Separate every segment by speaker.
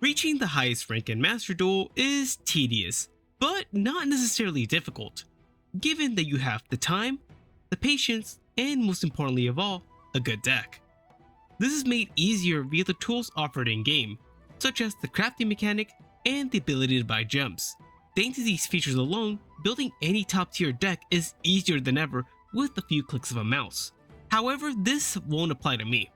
Speaker 1: Reaching the highest rank in Master Duel is tedious, but not necessarily difficult, given that you have the time, the patience, and most importantly of all, a good deck. This is made easier via the tools offered in-game, such as the crafting mechanic and the ability to buy gems. Thanks to these features alone, building any top tier deck is easier than ever with a few clicks of a mouse. However, this won't apply to me.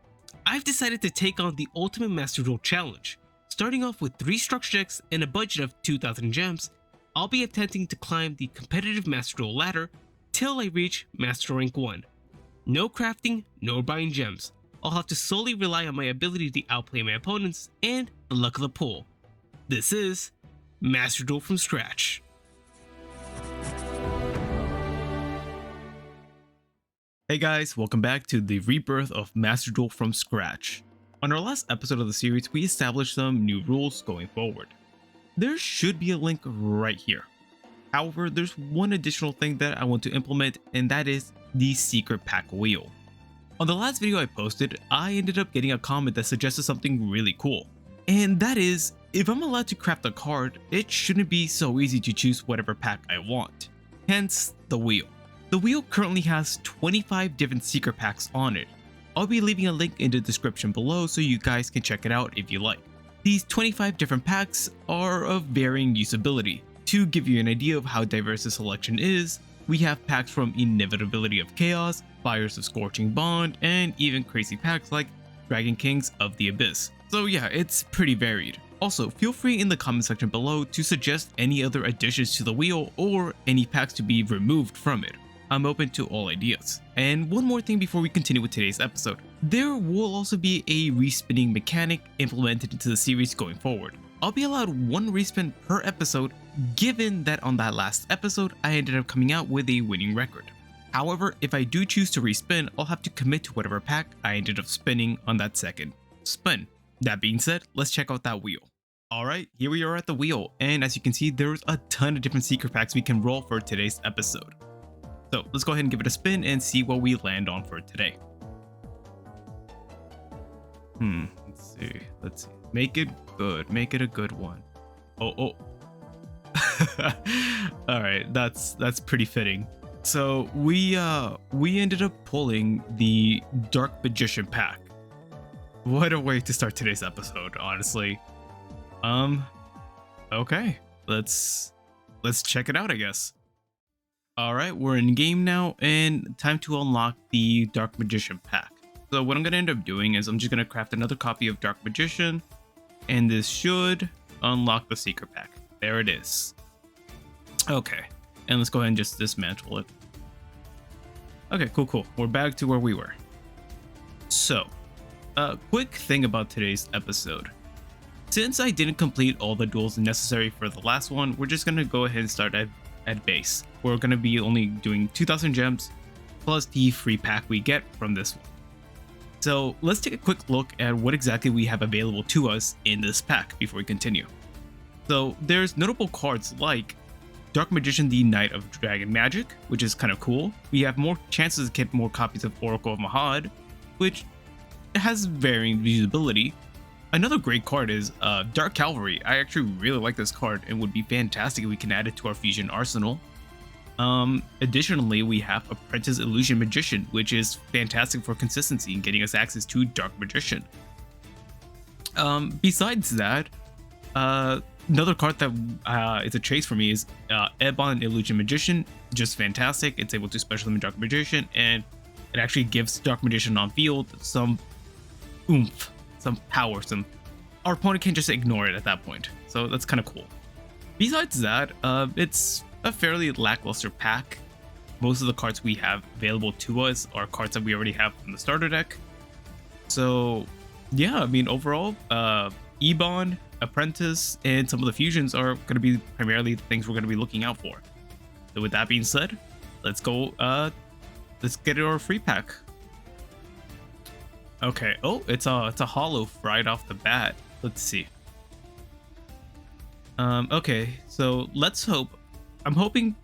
Speaker 1: I've decided to take on the Ultimate Master Duel Challenge. Starting off with 3 structure decks and a budget of 2,000 gems, I'll be attempting to climb the competitive Master Duel ladder till I reach Master Rank 1. No crafting, no buying gems. I'll have to solely rely on my ability to outplay my opponents and the luck of the pool. This is Master Duel from scratch. Hey guys, welcome back to the rebirth of Master Duel from scratch. On our last episode of the series, we established some new rules going forward. There should be a link right here. However, there's one additional thing that I want to implement, and that is the secret pack wheel. On the last video I posted, I ended up getting a comment that suggested something really cool. And that is, if I'm allowed to craft a card, it shouldn't be so easy to choose whatever pack I want. Hence, the wheel. The wheel currently has 25 different secret packs on it. I'll be leaving a link in the description below so you guys can check it out if you like. These 25 different packs are of varying usability. To give you an idea of how diverse the selection is, we have packs from Inevitability of Chaos, Fires of Scorching Bond, and even crazy packs like Dragon Kings of the Abyss. So yeah, it's pretty varied. Also, feel free in the comment section below to suggest any other additions to the wheel or any packs to be removed from it. I'm open to all ideas. And one more thing before we continue with today's episode. There will also be a respinning mechanic implemented into the series going forward. I'll be allowed 1 respin per episode, given that on that last episode I ended up coming out with a winning record. However, if I do choose to respin, I'll have to commit to whatever pack I ended up spinning on that second spin. That being said, let's check out that wheel. Alright, here we are at the wheel, and as you can see, there's a ton of different secret packs we can roll for today's episode. So let's go ahead and give it a spin and see what we land on for today. Let's see. Make it good. Make it a good one. Oh. Alright, that's pretty fitting. So we ended up pulling the Dark Magician pack. What a way to start today's episode, honestly. Okay. Let's check it out, I guess. Alright, we're in game now, and time to unlock the Dark Magician pack. So what I'm going to end up doing is I'm just going to craft another copy of Dark Magician, and this should unlock the secret pack. There it is. Okay, and let's go ahead and just dismantle it. Okay, cool. We're back to where we were. So, quick thing about today's episode. Since I didn't complete all the duels necessary for the last one, we're just going to go ahead and start at base. We're going to be only doing 2,000 gems plus the free pack we get from this one. So let's take a quick look at what exactly we have available to us in this pack before we continue. So there's notable cards like Dark Magician, the Knight of Dragon Magic, which is kind of cool. We have more chances to get more copies of Oracle of Mahad, which has varying usability. Another great card is Dark Cavalry. I actually really like this card and would be fantastic if we can add it to our Fusion arsenal. Additionally, we have Apprentice Illusion Magician, which is fantastic for consistency and getting us access to Dark Magician. Besides that, another card that is a chase for me is Ep.10 Illusion Magician. Just fantastic. It's able to special summon Dark Magician, and it actually gives Dark Magician on field some oomph, some power, our opponent can't just ignore it at that point. So that's kind of cool. Besides that, it's a fairly lackluster pack. Most of the cards we have available to us are cards that we already have from the starter deck. So yeah, I mean, overall, Ebon, Apprentice, and some of the fusions are going to be primarily the things we're going to be looking out for. So with that being said, let's go, let's get our free pack. Okay, oh, it's a hollow right off the bat. Let's see. Okay, so let's hope. I'm hoping.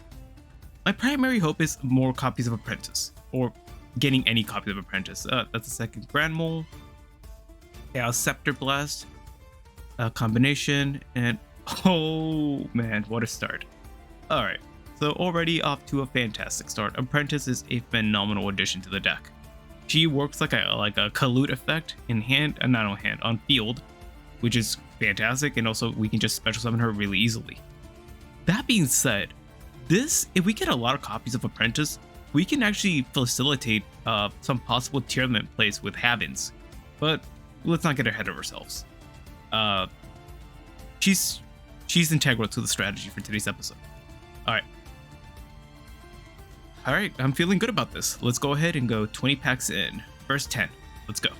Speaker 1: My primary hope is more copies of Apprentice, or getting any copies of Apprentice. That's a second Grand Mole. Chaos Scepter Blast. combination, and oh man, what a start. All right, so already off to a fantastic start. Apprentice is a phenomenal addition to the deck. She works like a collude effect in hand, not on hand, on field, which is fantastic, and also we can just special summon her really easily. That being said, if we get a lot of copies of Apprentice, we can actually facilitate some possible tournament plays with Havens, but let's not get ahead of ourselves. She's integral to the strategy for today's episode. All right, I'm feeling good about this. Let's go ahead and go 20 packs in. First 10. Let's go.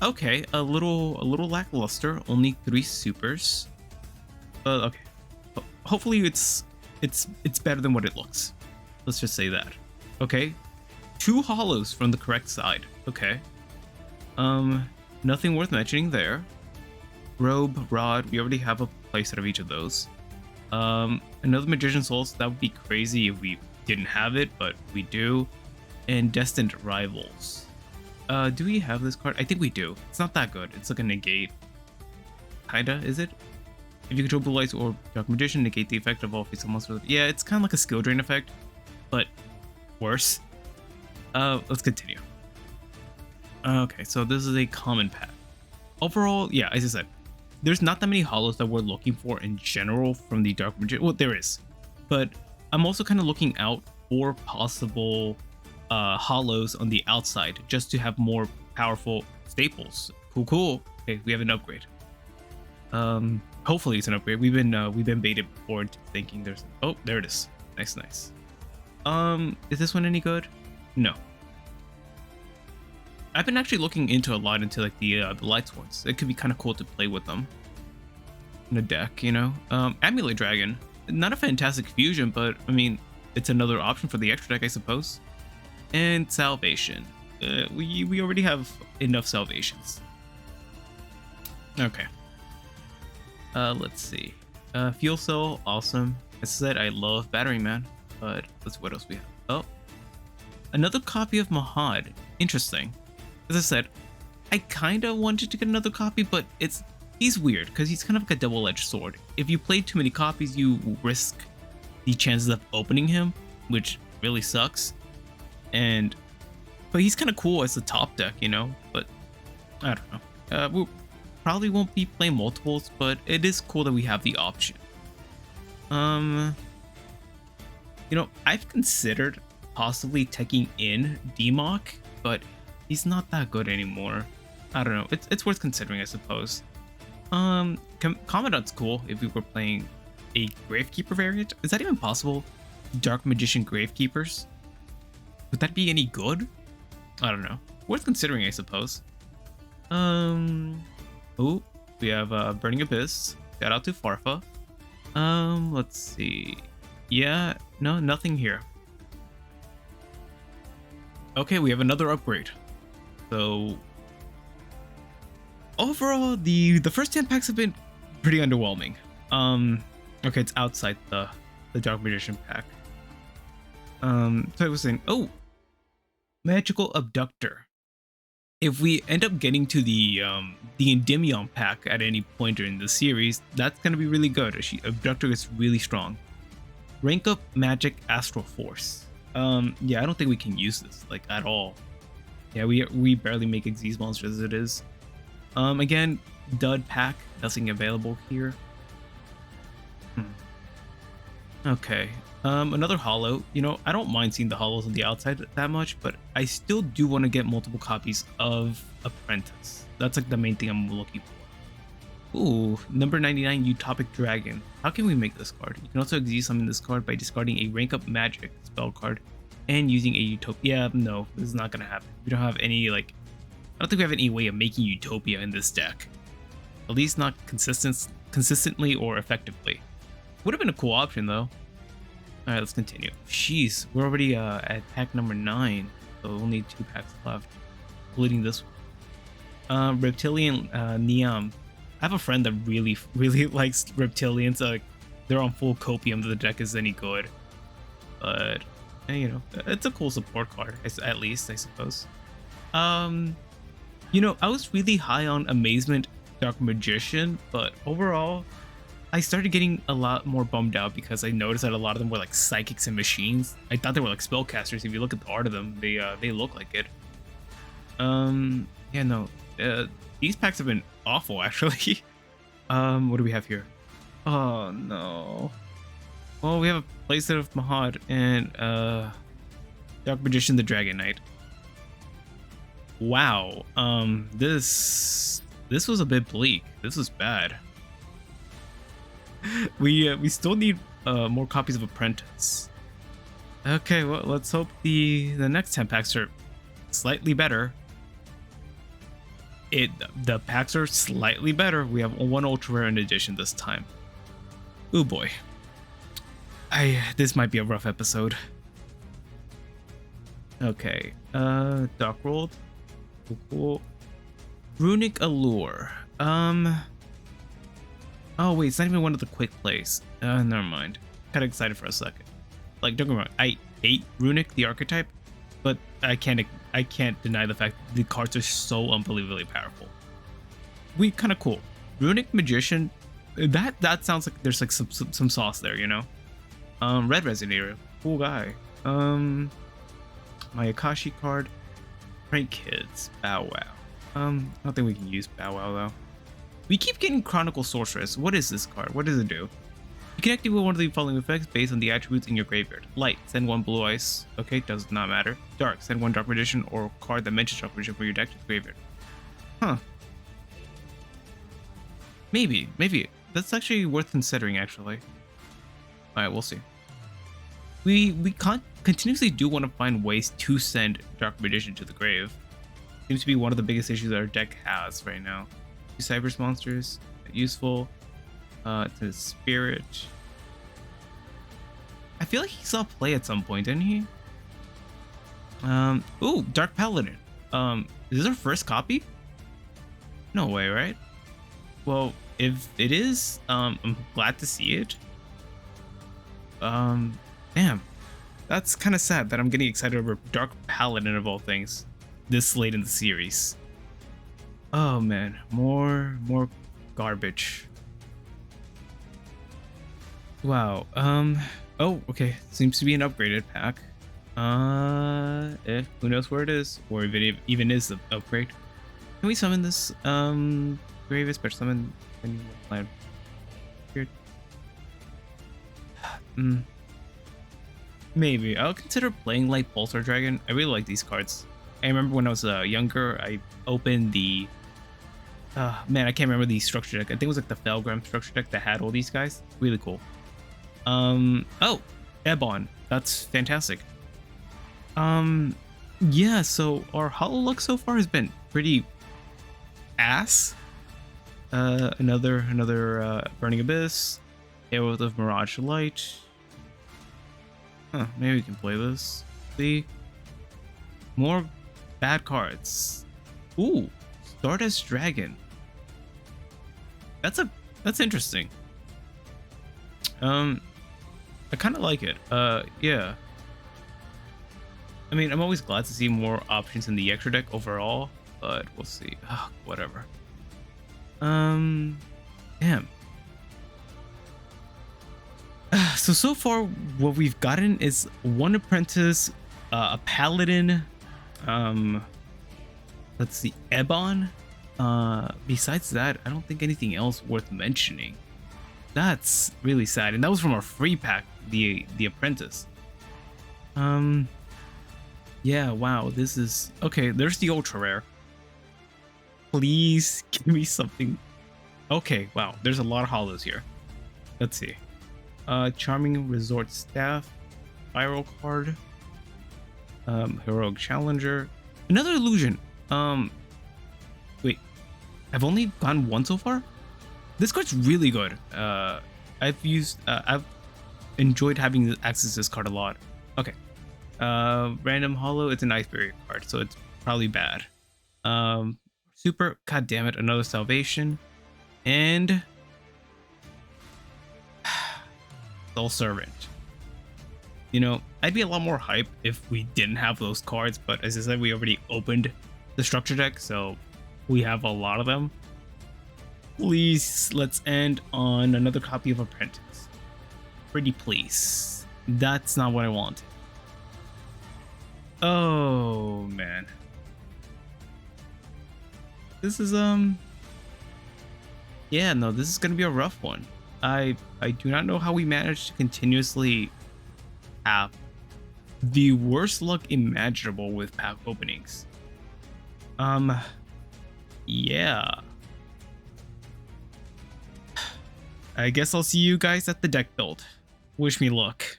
Speaker 1: Okay, a little lackluster. Only 3 supers. But okay. Hopefully it's better than what it looks. Let's just say that. Okay. 2 hollows from the correct side. Okay. Nothing worth mentioning there. Robe, Rod, we already have a playset of each of those. Another Magician's Souls, that would be crazy if we didn't have it, but we do. And Destined Rivals. Do we have this card? I think we do. It's not that good. It's like a negate. Kinda, is it? If you control Blue Lights or Dark Magician, negate the effect of all face monsters. Yeah, it's kind of like a skill drain effect, but worse. Let's continue. Okay, so this is a common pack. Overall, yeah, as I said, there's not that many hollows that we're looking for in general from the Dark Magician. Well, there is, but I'm also kind of looking out for possible hollows on the outside just to have more powerful staples. Cool. Okay, we have an upgrade. Hopefully it's an upgrade. We've been baited before into thinking there's. Oh, there it is. Nice. Is this one any good? No. I've been actually looking into a lot into like the lights ones. It could be kind of cool to play with them in a deck, you know. Amulet Dragon, not a fantastic fusion, but I mean it's another option for the extra deck, I suppose. And Salvation, we already have enough Salvations. Okay. Let's see. Fuel Cell, awesome. As I said, I love Battery Man, but let's see what else we have. Oh, another copy of Mahad. Interesting. As I said, I kind of wanted to get another copy, but he's weird because he's kind of like a double-edged sword. If you play too many copies, you risk the chances of opening him, which really sucks. But he's kind of cool as a top deck, you know. But I don't know. We probably won't be playing multiples, but it is cool that we have the option. You know, I've considered possibly taking in Demok, but he's not that good anymore. I don't know. It's worth considering, I suppose. Commandant's cool if we were playing a Gravekeeper variant. Is that even possible? Dark Magician Gravekeepers? Would that be any good? I don't know. Worth considering, I suppose. Oh, we have Burning Abyss. Shout out to Farfa. Let's see. Yeah, no, nothing here. Okay, we have another upgrade. So overall, the first 10 packs have been pretty underwhelming. Okay, it's outside the Dark Magician pack. So I was saying, oh, Magical Abductor. If we end up getting to the Endymion pack at any point during the series, that's gonna be really good. Abductor is really strong. Rank up Magic Astral Force. Yeah, I don't think we can use this like at all. Yeah, we barely make Xyz monsters as it is. Again, dud pack, nothing available here. Okay. Another hollow. You know, I don't mind seeing the hollows on the outside that much, but I still do want to get multiple copies of Apprentice. That's like the main thing I'm looking for. Ooh, number 99 Utopic Dragon. How can we make this card? You can also Xyz summon this card by discarding a rank up magic spell card and using a Utopia. No, this is not gonna happen. We don't have any I don't think we have any way of making Utopia in this deck. At least not consistently or effectively. Would have been a cool option though. Alright, let's continue. Jeez, we're already at pack number 9. So only 2 packs left, including this one. Reptilian Niam. I have a friend that really likes reptilians. They're on full copium that the deck is any good. But you know, it's a cool support card, at least, I suppose. You know, I was really high on Amazement Dark Magician, but overall, I started getting a lot more bummed out because I noticed that a lot of them were like psychics and machines. I thought they were like spellcasters. If you look at the art of them, they look like it. Yeah, no. These packs have been awful actually. What do we have here? Oh no. Well, we have a playset of Mahad and Dark Magician the Dragon Knight. Wow. This was a bit bleak. This was bad. We still need more copies of Apprentice. Okay, well, let's hope the next 10 packs are slightly better. The packs are slightly better. We have one ultra rare in addition this time. Oh boy. This might be a rough episode. Okay. Dark World. Cool. Runic Allure. Oh wait, it's not even one of the quick plays. Never mind. Kind of excited for a second. Like, don't get me wrong, I hate Runic, the archetype, but I can't deny the fact the cards are so unbelievably powerful. Kind of cool. Runic Magician, that sounds like there's like some sauce there, you know. Red Resonator, cool guy. My Akashi card, Prank Kids, Bow Wow. I don't think we can use Bow Wow though. We keep getting Chronicle Sorceress. What is this card? What does it do? You can activate one of the following effects based on the attributes in your graveyard. Light, send one Blue Ice. Okay, does not matter. Dark, send one Dark Magician or card that mentions Dark Magician for your deck to the graveyard. Huh. Maybe. That's actually worth considering, actually. Alright, we'll see. We continuously do want to find ways to send Dark Magician to the grave. Seems to be one of the biggest issues that our deck has right now. Two Cyberse monsters, useful. To Spirit. I feel like he saw play at some point, didn't he? Ooh, Dark Paladin. Is this our first copy? No way, right? Well, if it is, I'm glad to see it. Damn. That's kind of sad that I'm getting excited over Dark Paladin of all things this late in the series. Oh man, more garbage. Wow. Oh, okay. Seems to be an upgraded pack. Who knows where it is, or if it even is the upgrade. Can we summon this Grave Special Summon? Here. Maybe. I'll consider playing like Pulsar Dragon. I really like these cards. I remember when I was younger, I opened the man, I can't remember the structure deck. I think it was like the Felgram structure deck that had all these guys. Really cool. Oh, Ebon. That's fantastic. Yeah, so our holo luck so far has been pretty ass. Another Burning Abyss, Herald of Mirage Light. Huh, maybe we can play this. See? More bad cards. Ooh, Stardust Dragon. That's interesting. I kind of like it. Yeah. I mean, I'm always glad to see more options in the extra deck overall, but we'll see. Whatever. Damn. So far, what we've gotten is one Apprentice, a Paladin, let's see, Ebon. Besides that, I don't think anything else worth mentioning. That's really sad, and that was from our free pack, the Apprentice. Yeah, wow, this is okay. There's the ultra rare. Please give me something. Okay, wow, there's a lot of holos here. Let's see. Charming Resort Staff, Viral card, Heroic Challenger, another illusion. Wait, I've only gone one so far. This card's really good. I've enjoyed having access to this card a lot. Okay. Random holo, it's an Ice Barrier card, so it's probably bad. Super, god damn it, another Salvation. And Soul Servant. You know, I'd be a lot more hype if we didn't have those cards, but as I said, we already opened the structure deck, so We have a lot of them. Please, let's end on another copy of Apprentice. Pretty please. That's not what I want. Oh man. This is yeah, no, this is gonna be a rough one. I do not know how we managed to continuously have the worst luck imaginable with pack openings. Yeah. I guess I'll see you guys at the deck build. Wish me luck.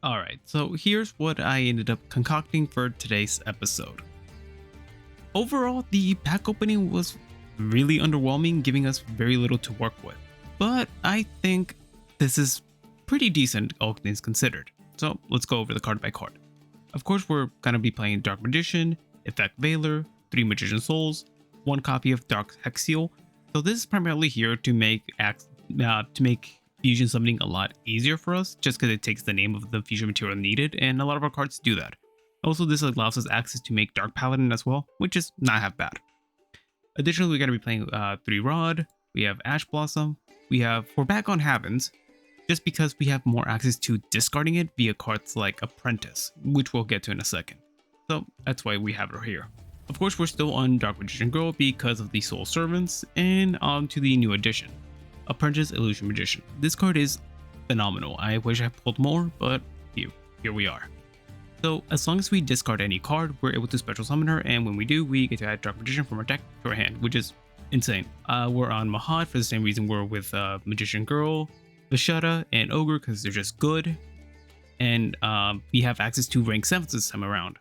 Speaker 1: Alright, so here's what I ended up concocting for today's episode. Overall, the pack opening was really underwhelming, giving us very little to work with. But I think this is pretty decent, all things considered. So let's go over the card by card. Of course, we're gonna be playing Dark Magician, Effect Veiler, 3 Magician Souls, 1 copy of Dark Hex Seal. So this is primarily here to make fusion summoning a lot easier for us, just because it takes the name of the fusion material needed, and a lot of our cards do that. Also, this allows us access to make Dark Paladin as well, which is not half bad. Additionally, we're going to be playing 3 Rod, we have Ash Blossom, we're back on Havens, just because we have more access to discarding it via cards like Apprentice, which we'll get to in a second. So that's why we have it here. Of course, we're still on Dark Magician Girl because of the Soul Servants, and on to the new addition, Apprentice Illusion Magician. This card is phenomenal. I wish I pulled more, but here we are. So as long as we discard any card, we're able to special summon her, and when we do, we get to add Dark Magician from our deck to our hand, which is insane. We're on Mahad for the same reason we're with Magician Girl, Vishada, and Ogre, because they're just good. And we have access to rank 7 this time around.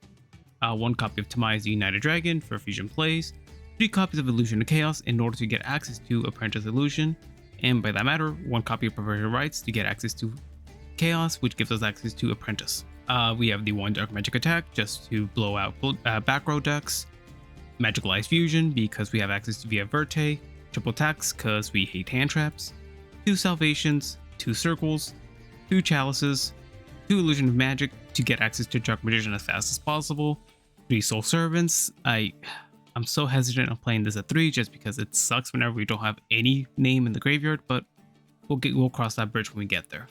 Speaker 1: 1 copy of Tamaya's United Dragon for fusion plays, 3 copies of Illusion of Chaos in order to get access to Apprentice Illusion, and by that matter, 1 copy of Perversion Rites to get access to Chaos, which gives us access to Apprentice. We have the 1 Dark Magic Attack just to blow out back row decks, Magical Ice Fusion because we have access to Via Verte, Triple Attacks because we hate hand traps, 2 Salvations, 2 Circles, 2 Chalices, 2 Illusion of Magic to get access to Dark Magician as fast as possible, 3 Soul Servants. I'm so hesitant on playing this at 3 just because it sucks whenever we don't have any name in the graveyard, but we'll cross that bridge when we get there.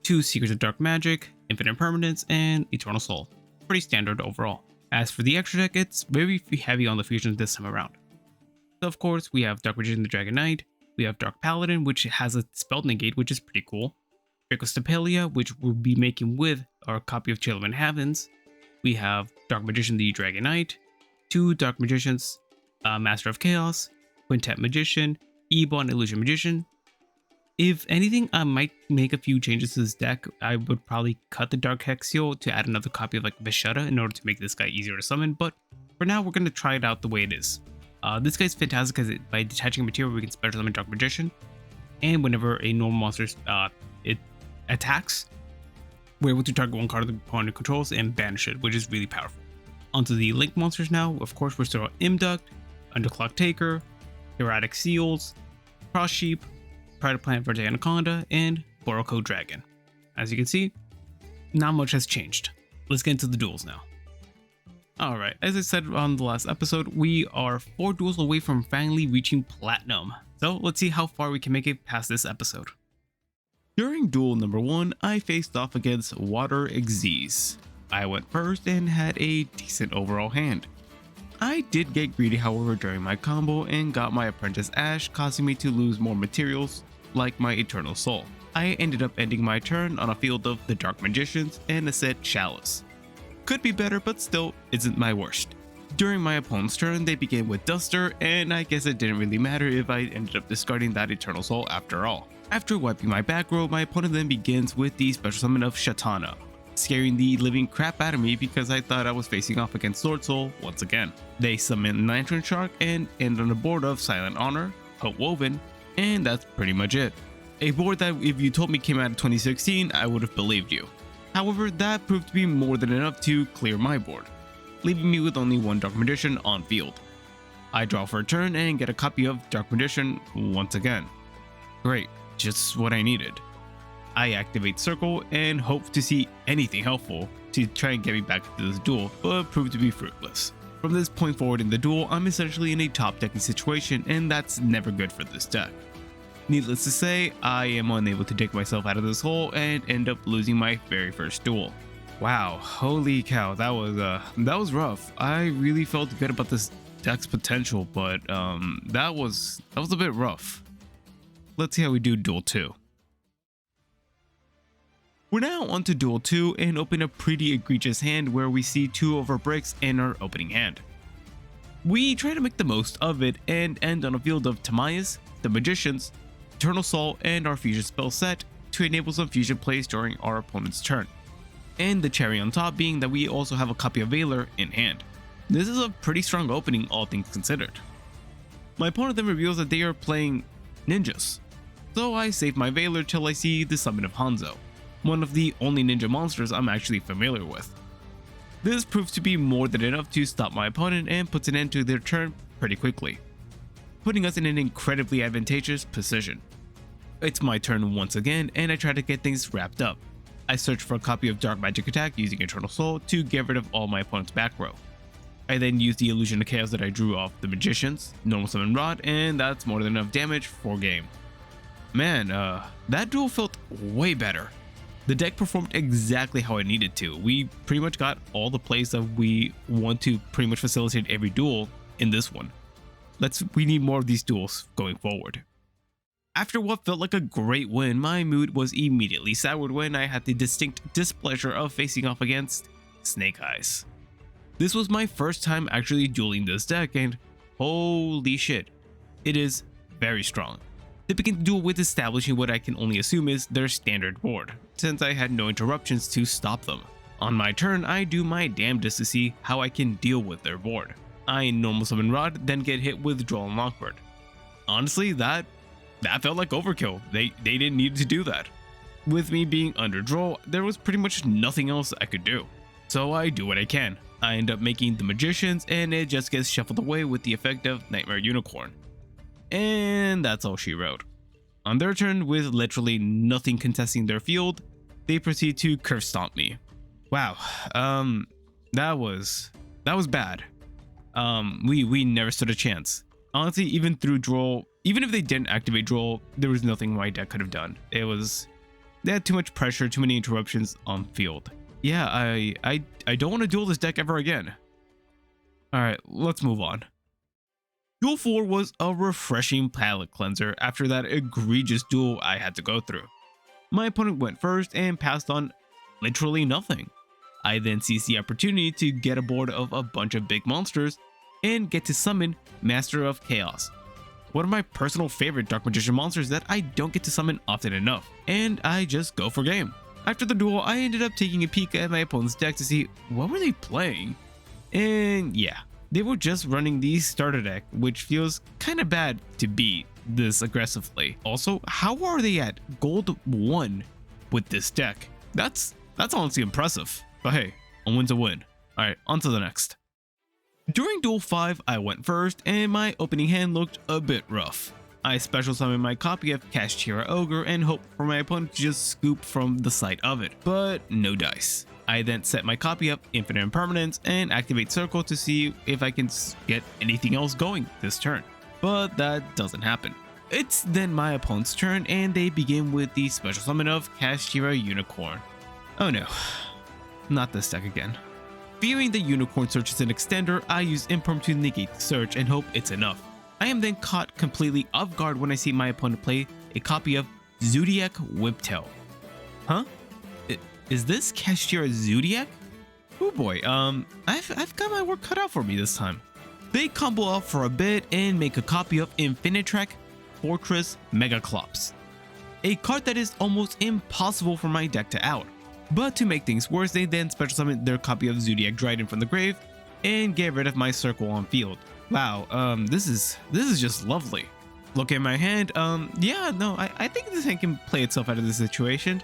Speaker 1: 2 Secrets of Dark Magic, Infinite Permanence, and Eternal Soul. Pretty standard overall. As for the extra deck, it's very heavy on the fusions this time around. So of course, we have Dark Magician the Dragon Knight, we have Dark Paladin, which has a spell negate, which is pretty cool. Dracostapelia, which we'll be making with our copy of Children of Heavens. We have Dark Magician the Dragon Knight, 2 Dark Magicians, Master of Chaos, Quintet Magician, Ebon Illusion Magician. If anything, I might make a few changes to this deck. I would probably cut the Dark Hex Seal to add another copy of like Vishada in order to make this guy easier to summon, but for now we're going to try it out the way it is. This guy's fantastic because by detaching a material we can special summon Dark Magician, and whenever a normal monster it attacks, we're able to target 1 card the opponent controls and banish it, which is really powerful. Onto the Link monsters now. Of course, we're still on Imduct, Underclock Taker, Erratic Seals, Cross Sheep, Pride of Planet Verte Anaconda, and Boroko Dragon. As you can see, not much has changed. Let's get into the duels now. Alright, as I said on the last episode, we are 4 duels away from finally reaching Platinum. So let's see how far we can make it past this episode. During duel number 1, I faced off against Water Xyz. I went first and had a decent overall hand. I did get greedy however during my combo and got my Apprentice Ash, causing me to lose more materials like my Eternal Soul. I ended up ending my turn on a field of the Dark Magicians and a set Chalice. Could be better, but still isn't my worst. During my opponent's turn, they began with Duster, and I guess it didn't really matter if I ended up discarding that Eternal Soul after all. After wiping my back row, my opponent then begins with the special summon of Shatana, scaring the living crap out of me because I thought I was facing off against Sword Soul once again. They summon Lantern Shark and end on a board of Silent Honor, Hope Woven, and that's pretty much it. A board that if you told me came out in 2016, I would have believed you. However, that proved to be more than enough to clear my board, leaving me with only 1 Dark Magician on field. I draw for a turn and get a copy of Dark Magician once again. Great, just what I needed. I activate Circle and hope to see anything helpful to try and get me back into this duel, but proved to be fruitless. From this point forward in the duel, I'm essentially in a top decking situation, and that's never good for this deck. Needless to say, I am unable to dig myself out of this hole and end up losing my very first duel. Wow, holy cow, that was rough. I really felt good about this deck's potential, but that was a bit rough. Let's see how we do duel 2. We're now on to duel 2 and open a pretty egregious hand where we see 2 of our bricks in our opening hand. We try to make the most of it and end on a field of Tamayas, the Magicians, Eternal Soul, and our fusion spell set to enable some fusion plays during our opponent's turn. And the cherry on top being that we also have a copy of Valor in hand. This is a pretty strong opening, all things considered. My opponent then reveals that they are playing ninjas, so I save my Valor till I see the summon of Hanzo, one of the only ninja monsters I'm actually familiar with. This proves to be more than enough to stop my opponent and puts an end to their turn pretty quickly, putting us in an incredibly advantageous position. It's my turn once again, and I try to get things wrapped up. I search for a copy of Dark Magic Attack using Eternal Soul to get rid of all my opponent's back row. I then use the Illusion of Chaos that I drew off the Magicians, Normal Summon Rod, and that's more than enough damage for game. Man, that duel felt way better. The deck performed exactly how I needed to. We pretty much got all the plays that we want to pretty much facilitate every duel in this one. We need more of these duels going forward. After what felt like a great win, my mood was immediately soured when I had the distinct displeasure of facing off against Snake Eyes. This was my first time actually dueling this deck, and holy shit, it is very strong. They begin the duel with establishing what I can only assume is their standard board, since I had no interruptions to stop them. On my turn, I do my damnedest to see how I can deal with their board. I normal summon Rod, then get hit with Draw and Lockbird. Honestly, that felt like overkill. They didn't need to do that. With me being under draw, there was pretty much nothing else I could do. So I do what I can. I end up making the Magicians, and it just gets shuffled away with the effect of Nightmare Unicorn. And that's all she wrote. On their turn, with literally nothing contesting their field, they proceed to Curve Stomp me. Wow, that was bad. We never stood a chance. Honestly, even through draw, even if they didn't activate draw, there was nothing my deck could have done. They had too much pressure, too many interruptions on field. Yeah, I don't want to duel this deck ever again. Alright, let's move on. Duel 4 was a refreshing palate cleanser after that egregious duel I had to go through. My opponent went first and passed on literally nothing. I then seized the opportunity to get a board of a bunch of big monsters and get to summon Master of Chaos, one of my personal favorite Dark Magician monsters that I don't get to summon often enough, and I just go for game. After the duel, I ended up taking a peek at my opponent's deck to see what were they playing, and yeah, they were just running the starter deck, which feels kinda bad to beat this aggressively. Also, how are they at gold 1 with this deck? That's honestly impressive, but hey, a win's a win. Alright, on to the next. During Duel 5, I went first, and my opening hand looked a bit rough. I special summoned my copy of Kashtira Ogre and hoped for my opponent to just scoop from the sight of it, but no dice. I then set my copy up Infinite Impermanence and activate Circle to see if I can get anything else going this turn, but that doesn't happen. It's then my opponent's turn, and they begin with the special summon of Kashtira Unicorn. Oh no, not this deck again. Fearing the Unicorn Search is an extender, I use Imperm to negate the search and hope it's enough. I am then caught completely off guard when I see my opponent play a copy of Zodiac Whiptail. Huh? Is this Kashtira Zodiac? Oh boy, I've got my work cut out for me this time. They combo off for a bit and make a copy of Infinitrack Fortress Megaclops, a card that is almost impossible for my deck to out. But to make things worse, they then special summon their copy of Zodiac Dryden from the grave and get rid of my circle on field. Wow, this is just lovely. Look at my hand, yeah, no, I think this hand can play itself out of this situation.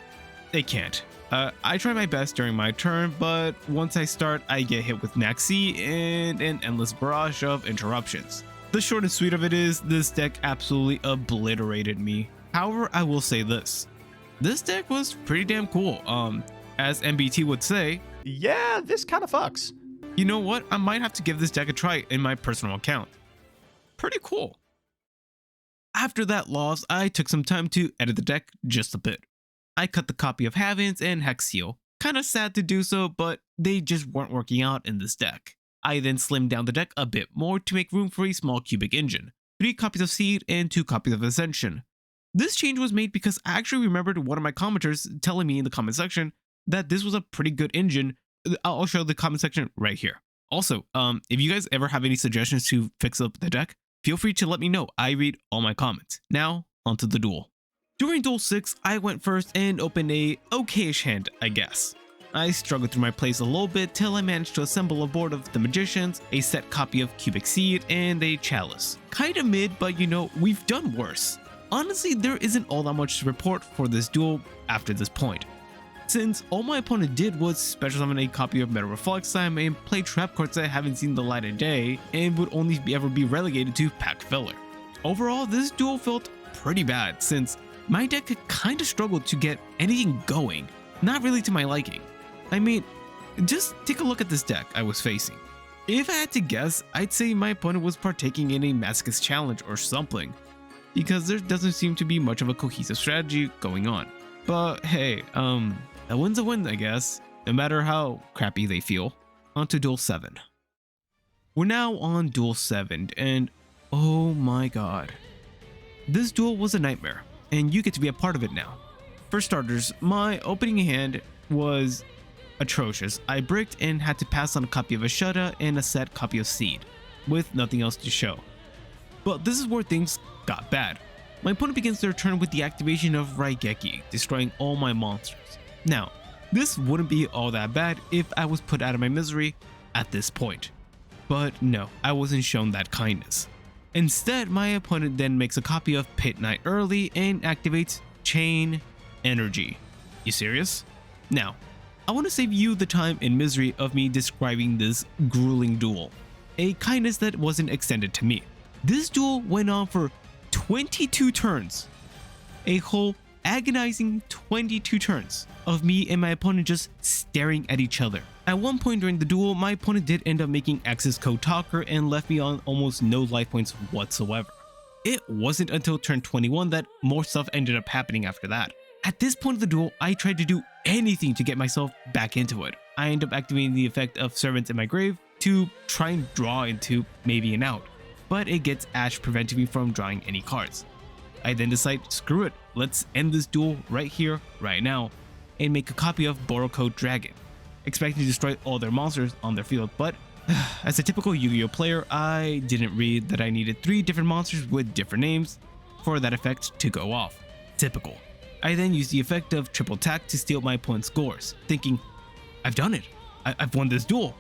Speaker 1: It can't. I try my best during my turn, but once I start, I get hit with Naxi and an endless barrage of interruptions. The short and sweet of it is, this deck absolutely obliterated me. However, I will say this deck was pretty damn cool. As MBT would say,
Speaker 2: yeah, this kind of fucks.
Speaker 1: You know what? I might have to give this deck a try in my personal account. Pretty cool. After that loss, I took some time to edit the deck just a bit. I cut the copy of Havens and Hexseal. Kinda sad to do so, but they just weren't working out in this deck. I then slimmed down the deck a bit more to make room for a small cubic engine, 3 copies of Seed and 2 copies of Ascension. This change was made because I actually remembered one of my commenters telling me in the comment section that this was a pretty good engine. I'll show the comment section right here. Also, if you guys ever have any suggestions to fix up the deck, feel free to let me know. I read all my comments. Now, onto the duel. During Duel 6, I went first and opened a okayish hand, I guess. I struggled through my plays a little bit till I managed to assemble a board of the Magicians, a set copy of Cubic Seed, and a Chalice. Kinda mid, but you know, we've done worse. Honestly, there isn't all that much to report for this duel after this point, since all my opponent did was special summon a copy of Meta Reflex Time and play trap cards that haven't seen the light of day and would only ever be relegated to pack filler. Overall, this duel felt pretty bad since my deck kinda struggled to get anything going, not really to my liking. I mean, just take a look at this deck I was facing. If I had to guess, I'd say my opponent was partaking in a Masochist challenge or something, because there doesn't seem to be much of a cohesive strategy going on. But hey, a win's a win, I guess, no matter how crappy they feel. On to Duel 7. We're now on Duel 7, and oh my god. This duel was a nightmare, and you get to be a part of it now. For starters, my opening hand was atrocious. I bricked and had to pass on a copy of Ashutta and a set copy of Seed, with nothing else to show. But this is where things got bad. My opponent begins their turn with the activation of Raigeki, destroying all my monsters. Now, this wouldn't be all that bad if I was put out of my misery at this point. But no, I wasn't shown that kindness. Instead, my opponent then makes a copy of Pit Knight early and activates Chain Energy. You serious? Now, I want to save you the time and misery of me describing this grueling duel, a kindness that wasn't extended to me. This duel went on for 22 turns, a whole agonizing 22 turns of me and my opponent just staring at each other. At one point during the duel, my opponent did end up making Axis Code Talker and left me on almost no life points whatsoever. It wasn't until turn 21 that more stuff ended up happening after that. At this point of the duel, I tried to do anything to get myself back into it. I ended up activating the effect of Servants in my grave to try and draw into maybe an out, but it gets Ash preventing me from drawing any cards. I then decide, screw it, let's end this duel right here, right now, and make a copy of Borocode Dragon, expecting to destroy all their monsters on their field, but as a typical Yu-Gi-Oh player, I didn't read that I needed 3 different monsters with different names for that effect to go off. Typical. I then used the effect of Triple Attack to steal my opponent's scores, thinking, I've done it, I've won this duel.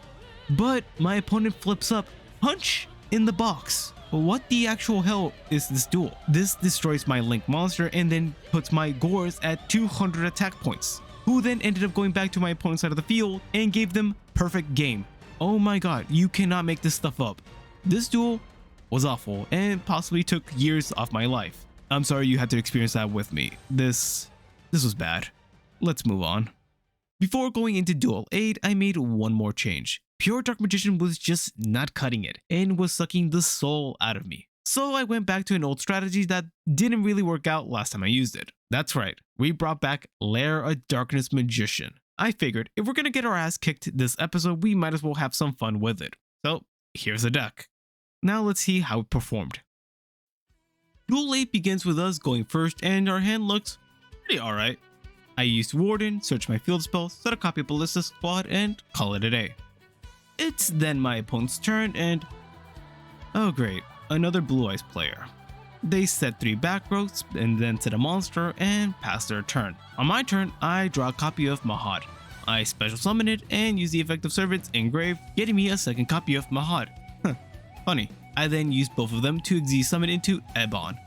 Speaker 1: But my opponent flips up, Punch in the box. What the actual hell is this duel? This destroys my Link monster and then puts my Gores at 200 attack points, who then ended up going back to my opponent's side of the field and gave them perfect game. Oh my god, you cannot make this stuff up. This duel was awful and possibly took years off my life. I'm sorry you had to experience that with me. This was bad. Let's move on. Before going into Duel 8, I made one more change. Pure Dark Magician was just not cutting it and was sucking the soul out of me. So I went back to an old strategy that didn't really work out last time I used it. That's right, we brought back Lair of Darkness Magician. I figured if we're gonna get our ass kicked this episode, we might as well have some fun with it. So here's the deck. Now let's see how it performed. Duel 8 begins with us going first and our hand looks pretty alright. I used Warden, search my field spell, set a copy of Ballista Squad, and call it a day. It's then my opponent's turn and oh great, another Blue Eyes player. They set 3 back rows and then set a monster and pass their turn. On my turn, I draw a copy of Mahad. I special summon it and use the effect of Servants Engrave, getting me a second copy of Mahad. Funny. I then use both of them to Xyz summon into Ebon.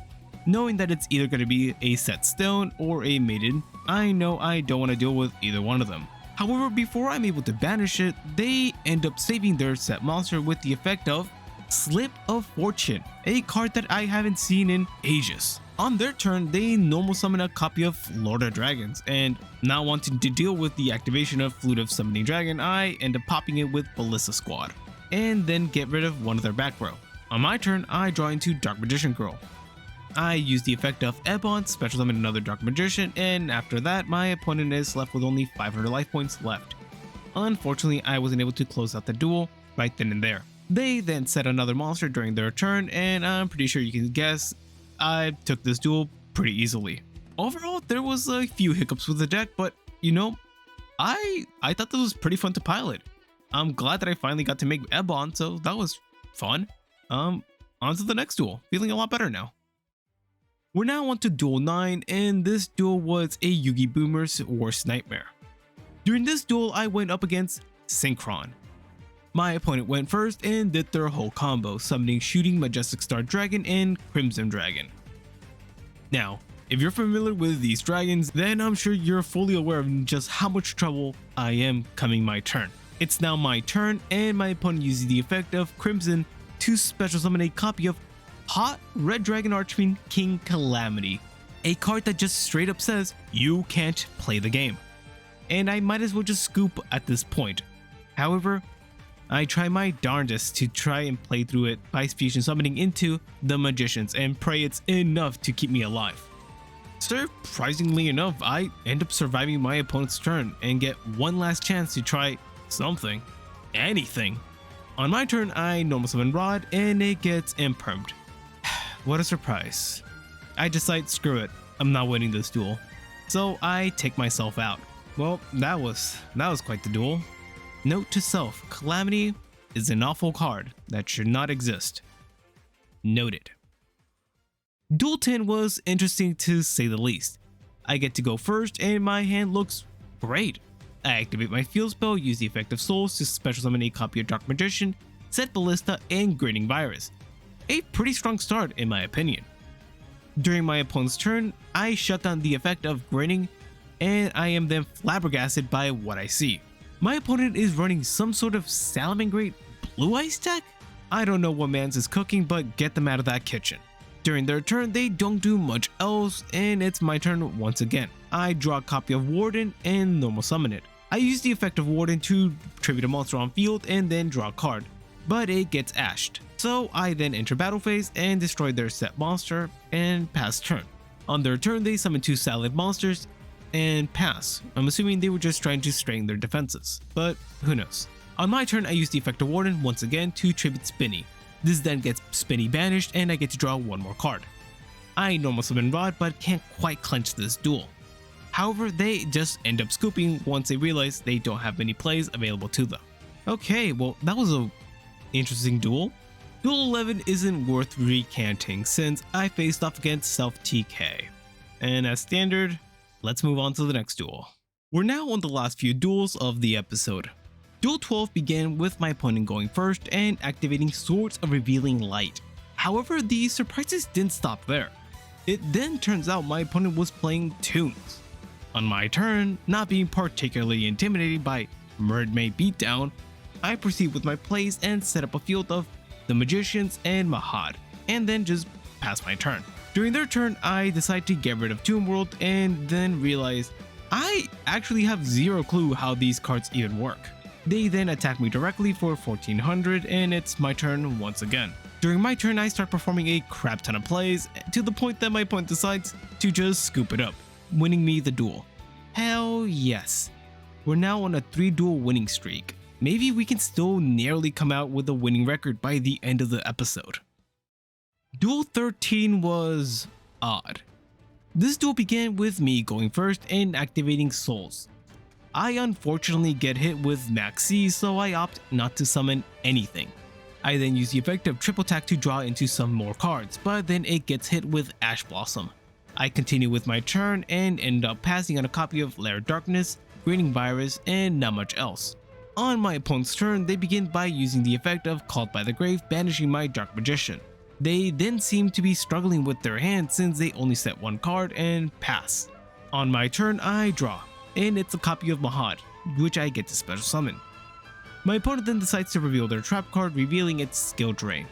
Speaker 1: Knowing that it's either going to be a set stone or a maiden, I know I don't want to deal with either one of them. However, before I'm able to banish it, they end up saving their set monster with the effect of Slip of Fortune, a card that I haven't seen in ages. On their turn, they normal summon a copy of Lord of Dragons, and not wanting to deal with the activation of Flute of Summoning Dragon, I end up popping it with Ballista Squad, and then get rid of one of their back row. On my turn, I draw into Dark Magician Girl. I use the effect of Ep.10, special summon another Dark Magician, and after that, my opponent is left with only 500 life points left. Unfortunately, I wasn't able to close out the duel right then and there. They then set another monster during their turn, and I'm pretty sure you can guess I took this duel pretty easily. Overall, there was a few hiccups with the deck, but you know, I thought this was pretty fun to pilot. I'm glad that I finally got to make Ebon, so that was fun. On to the next duel. Feeling a lot better now. We're now on to Duel 9, and this duel was a Yugi Boomer's worst nightmare. During this duel, I went up against Synchron. My opponent went first and did their whole combo, summoning Shooting Majestic Star Dragon and Crimson Dragon. Now, if you're familiar with these dragons, then I'm sure you're fully aware of just how much trouble I am coming my turn. It's now my turn, and my opponent uses the effect of Crimson to special summon a copy of Hot Red Dragon Archfiend King Calamity, a card that just straight up says you can't play the game. And I might as well just scoop at this point. However, I try my darndest to try and play through it by fusion summoning into the Magicians and pray it's enough to keep me alive. Surprisingly enough, I end up surviving my opponent's turn and get one last chance to try something, anything. On my turn, I normal summon Rod and it gets impermed. What a surprise. I decide screw it, I'm not winning this duel. So I take myself out. Well, that was quite the duel. Note to self, Calamity is an awful card that should not exist. Noted. Duel 10 was interesting to say the least. I get to go first and my hand looks great. I activate my field spell, use the effect of Souls to special summon a copy of Dark Magician, set Ballista and Grading Virus. A pretty strong start in my opinion. During my opponent's turn, I shut down the effect of Grading and I am then flabbergasted by what I see. My opponent is running some sort of Salamangreat Blue Ice deck? I don't know what Mans is cooking, but get them out of that kitchen. During their turn, they don't do much else, and it's my turn once again. I draw a copy of Warden and normal summon it. I use the effect of Warden to tribute a monster on field and then draw a card, but it gets ashed. So I then enter battle phase and destroy their set monster and pass turn. On their turn, they summon 2 salad monsters and pass. I'm assuming they were just trying to strain their defenses, but who knows. On my turn, I use the effect of Warden once again to tribute Spinny. This then gets Spinny banished and I get to draw one more card. I normal summon Rod but can't quite clench this duel. However, they just end up scooping once they realize they don't have many plays available to them. Okay, well that was a interesting duel. Duel 11 isn't worth recanting since I faced off against Self TK. And as standard, let's move on to the next duel. We're now on the last few duels of the episode. Duel 12 began with my opponent going first and activating Swords of Revealing Light. However, the surprises didn't stop there. It then turns out my opponent was playing Tunes. On my turn, not being particularly intimidated by Mermaid Beatdown, I proceed with my plays and set up a field of the Magicians and Mahad, and then just pass my turn. During their turn, I decide to get rid of Toon World and then realize I actually have zero clue how these cards even work. They then attack me directly for 1400 and it's my turn once again. During my turn, I start performing a crap ton of plays to the point that my opponent decides to just scoop it up, winning me the duel. Hell yes. We're now on a 3-duel winning streak. Maybe we can still nearly come out with a winning record by the end of the episode. Duel 13 was odd. This duel began with me going first and activating Souls. I unfortunately get hit with Max C, so I opt not to summon anything. I then use the effect of Triple Attack to draw into some more cards, but then it gets hit with Ash Blossom. I continue with my turn and end up passing on a copy of Lair of Darkness, Grading Virus, and not much else. On my opponent's turn, they begin by using the effect of Called by the Grave, banishing my Dark Magician. They then seem to be struggling with their hand since they only set one card and pass. On my turn, I draw, and it's a copy of Mahad, which I get to special summon. My opponent then decides to reveal their trap card, revealing its Skill Drain.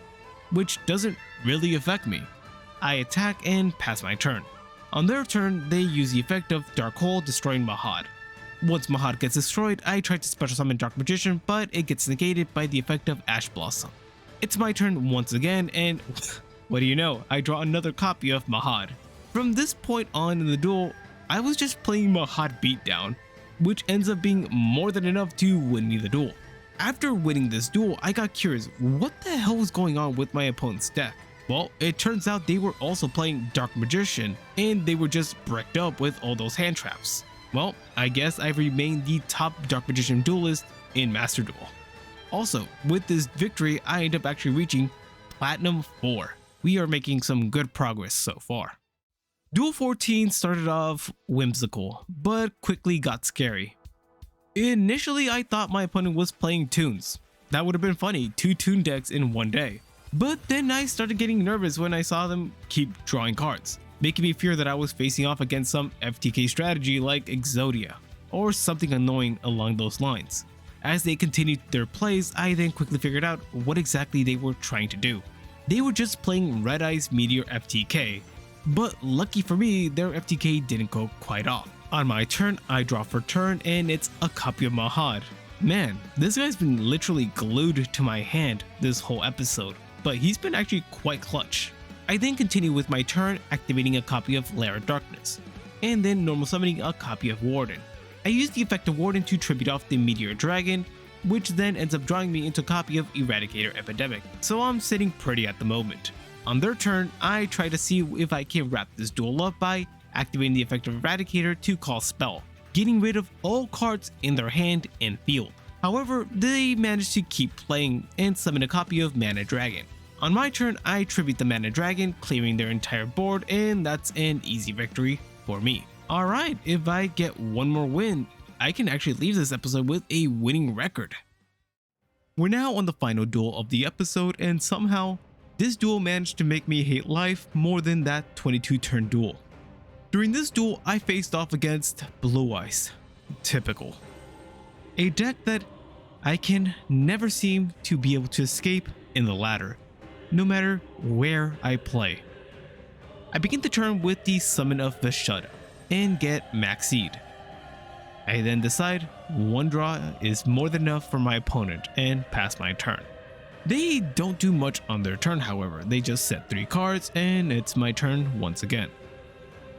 Speaker 1: which doesn't really affect me. I attack and pass my turn. On their turn, they use the effect of Dark Hole, destroying Mahad. Once Mahad gets destroyed, I try to special summon Dark Magician, but it gets negated by the effect of Ash Blossom. It's my turn once again, and what do you know, I draw another copy of Mahad. From this point on in the duel, I was just playing Mahad Beatdown, which ends up being more than enough to win me the duel. After winning this duel, I got curious what the hell was going on with my opponent's deck. Well, it turns out they were also playing Dark Magician, and they were just bricked up with all those hand traps. Well, I guess I've remained the top Dark Magician duelist in Master Duel. Also, with this victory, I end up actually reaching Platinum 4. We are making some good progress so far. Duel 14 started off whimsical, but quickly got scary. Initially, I thought my opponent was playing Toons. That would have been funny, 2 Toon decks in one day. But then I started getting nervous when I saw them keep drawing cards, making me fear that I was facing off against some FTK strategy like Exodia, or something annoying along those lines. As they continued their plays, I then quickly figured out what exactly they were trying to do. They were just playing Red Eyes Meteor FTK, but lucky for me, their FTK didn't go quite off. On my turn, I draw for turn, and it's a copy of Mahad. Man, this guy's been literally glued to my hand this whole episode, but he's been actually quite clutch. I then continue with my turn, activating a copy of Lair of Darkness, and then normal summoning a copy of Warden. I use the effect of Warden to tribute off the Meteor Dragon, which then ends up drawing me into a copy of Eradicator Epidemic, so I'm sitting pretty at the moment. On their turn, I try to see if I can wrap this duel up by activating the effect of Eradicator to call Spell, getting rid of all cards in their hand and field. However, they manage to keep playing and summon a copy of Mana Dragon. On my turn, I tribute the Mana Dragon, clearing their entire board, and that's an easy victory for me. Alright, if I get one more win, I can actually leave this episode with a winning record. We're now on the final duel of the episode, and somehow, this duel managed to make me hate life more than that 22 turn duel. During this duel, I faced off against Blue Eyes. Typical. A deck that I can never seem to be able to escape in the ladder, no matter where I play. I begin the turn with the Summon of Vishada and get Max Seed. I then decide one draw is more than enough for my opponent and pass my turn. They don't do much on their turn, however, they just set 3 cards and it's my turn once again.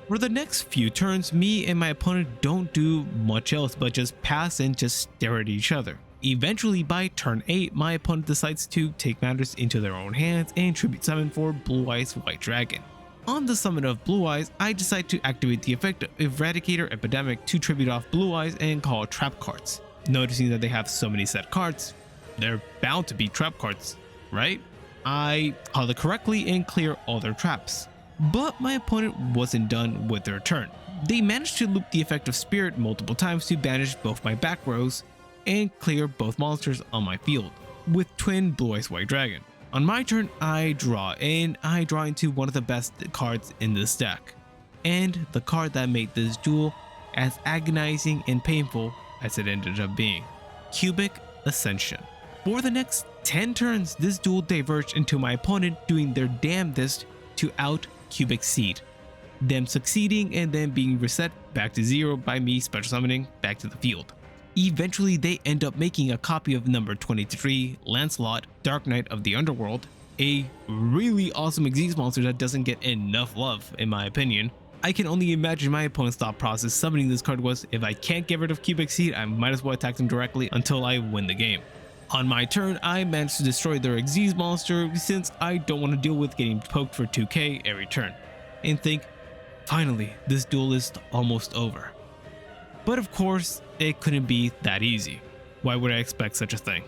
Speaker 1: For the next few turns, me and my opponent don't do much else but just pass and just stare at each other. Eventually, by turn 8, my opponent decides to take matters into their own hands and tribute summon for Blue Eyes White Dragon. On the summon of Blue Eyes, I decide to activate the effect of Eradicator Epidemic to tribute off Blue Eyes and call trap cards. Noticing that they have so many set cards, they're bound to be trap cards, right? I call it correctly and clear all their traps. But my opponent wasn't done with their turn. They managed to loop the effect of Spirit multiple times to banish both my back rows and clear both monsters on my field with twin Blue Eyes White Dragon. On my turn, I draw, and I draw into one of the best cards in this deck, and the card that made this duel as agonizing and painful as it ended up being, Cubic Ascension. For the next 10 turns, this duel diverged into my opponent doing their damnedest to out Cubic Seed, them succeeding and then being reset back to 0 by me special summoning back to the field. Eventually, they end up making a copy of number 23, Lancelot, Dark Knight of the Underworld, a really awesome Xyz monster that doesn't get enough love in my opinion. I can only imagine my opponent's thought process summoning this card was, if I can't get rid of Cubic Seed, I might as well attack them directly until I win the game. On my turn, I managed to destroy their Xyz monster since I don't want to deal with getting poked for 2k every turn, and think, finally, this duel is almost over. But of course, it couldn't be that easy. Why would I expect such a thing?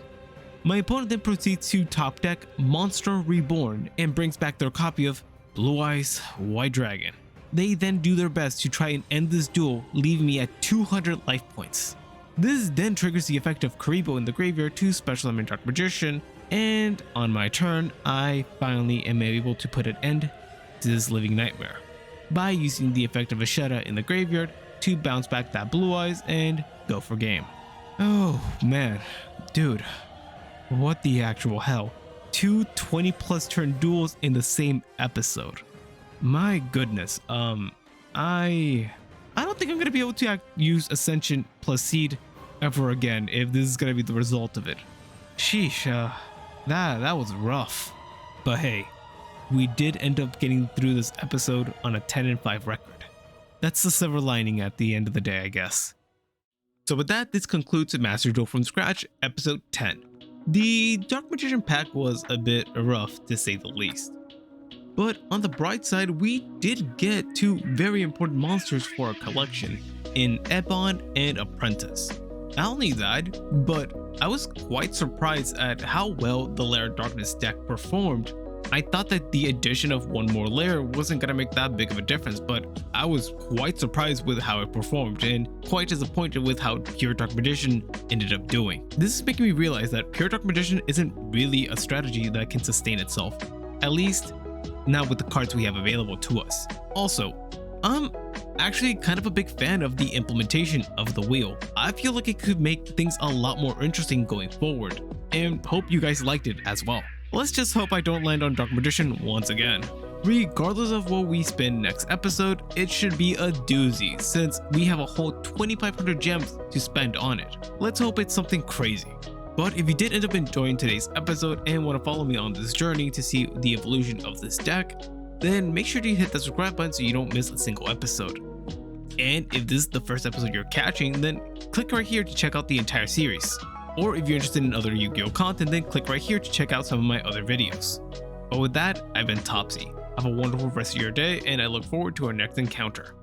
Speaker 1: My opponent then proceeds to top deck Monster Reborn and brings back their copy of Blue Eyes White Dragon. They then do their best to try and end this duel, leaving me at 200 life points. This then triggers the effect of Karibo in the graveyard to special summon Dark Magician, and on my turn, I finally am able to put an end to this living nightmare by using the effect of Vishada in the graveyard to bounce back that Blue Eyes and go for game. Oh man, dude, what the actual hell? 2 20+ turn duels in the same episode. My goodness. I don't think I'm gonna be able to use Ascension plus Seed ever again if this is gonna be the result of it. Sheesh, that was rough. But hey, we did end up getting through this episode on a 10-5 record. That's the silver lining at the end of the day, I guess. So with that, this concludes Master Duel from Scratch episode 10. The Dark Magician pack was a bit rough to say the least. But on the bright side, we did get 2 very important monsters for our collection in Ep.10 and Apprentice. Not only that, but I was quite surprised at how well the Lair of Darkness deck performed. I thought that the addition of 1 more layer wasn't gonna make that big of a difference, but I was quite surprised with how it performed and quite disappointed with how Pure Dark Magician ended up doing. This is making me realize that Pure Dark Magician isn't really a strategy that can sustain itself, at least not with the cards we have available to us. Also, I'm actually kind of a big fan of the implementation of the wheel. I feel like it could make things a lot more interesting going forward, and hope you guys liked it as well. Let's just hope I don't land on Dark Magician once again. Regardless of what we spend next episode, it should be a doozy since we have a whole 2,500 gems to spend on it. Let's hope it's something crazy. But if you did end up enjoying today's episode and want to follow me on this journey to see the evolution of this deck, then make sure to hit that subscribe button so you don't miss a single episode. And if this is the first episode you're catching, then click right here to check out the entire series. Or if you're interested in other Yu-Gi-Oh content, then click right here to check out some of my other videos. But with that, I've been Topsy. Have a wonderful rest of your day, and I look forward to our next encounter.